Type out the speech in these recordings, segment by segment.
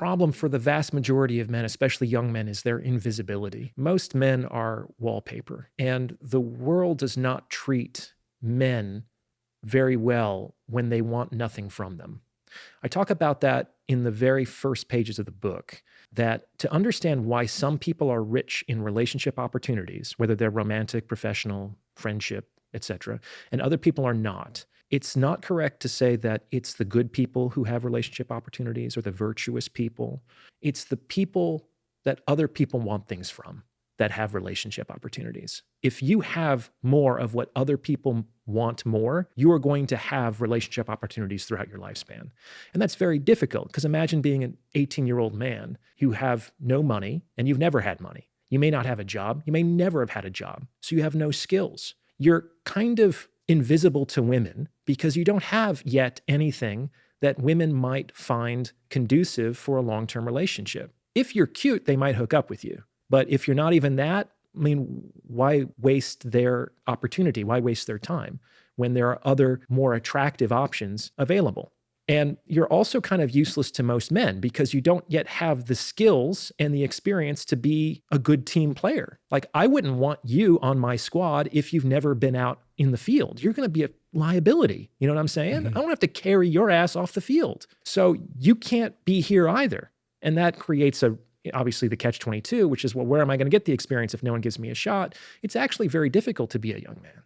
problem for the vast majority of men, especially young men, is their invisibility. Most men are wallpaper, and the world does not treat men very well when they want nothing from them. I talk about that in the very first pages of the book, that to understand why some people are rich in relationship opportunities, whether they're romantic, professional, friendship, etc., and other people are not, it's not correct to say that it's the good people who have relationship opportunities or the virtuous people. It's the people that other people want things from that have relationship opportunities. If you have more of what other people want more, you are going to have relationship opportunities throughout your lifespan. And that's very difficult because imagine being an 18-year-old man who have no money and you've never had money. You may not have a job. You may never have had a job. So you have no skills. You're kind of invisible to women because you don't have yet anything that women might find conducive for a long-term relationship. If you're cute, they might hook up with you. But if you're not even that, I mean, why waste their opportunity? Why waste their time when there are other more attractive options available? And you're also kind of useless to most men because you don't yet have the skills and the experience to be a good team player. Like, I wouldn't want you on my squad if you've never been out in the field. You're going to be a liability. You know what I'm saying? Mm-hmm. I don't have to carry your ass off the field. So you can't be here either. And that creates obviously the catch-22, which is, well, where am I going to get the experience if no one gives me a shot? It's actually very difficult to be a young man.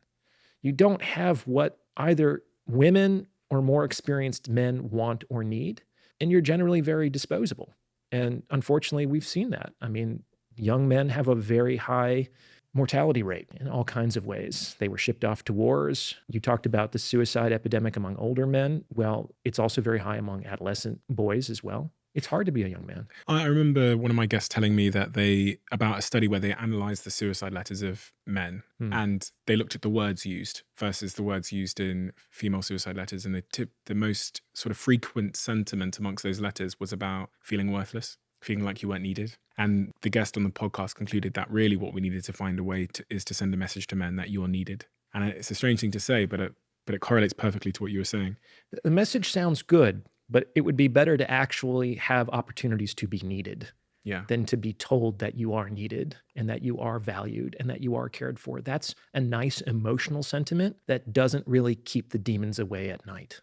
You don't have what either women or more experienced men want or need, and you're generally very disposable. And unfortunately, we've seen that. I mean, young men have a very high mortality rate in all kinds of ways. They were shipped off to wars. You talked about the suicide epidemic among older men. Well, it's also very high among adolescent boys as well. It's hard to be a young man. I remember one of my guests telling me that about a study where they analyzed the suicide letters of men and they looked at the words used versus the words used in female suicide letters. And the most sort of frequent sentiment amongst those letters was about feeling worthless, feeling like you weren't needed. And the guest on the podcast concluded that really what we needed to find a way is to send a message to men that you are needed. And it's a strange thing to say, but it correlates perfectly to what you were saying. The message sounds good, but it would be better to actually have opportunities to be needed than to be told that you are needed and that you are valued and that you are cared for. That's a nice emotional sentiment that doesn't really keep the demons away at night.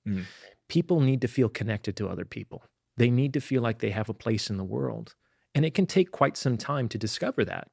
Mm. People need to feel connected to other people. They need to feel like they have a place in the world. And it can take quite some time to discover that.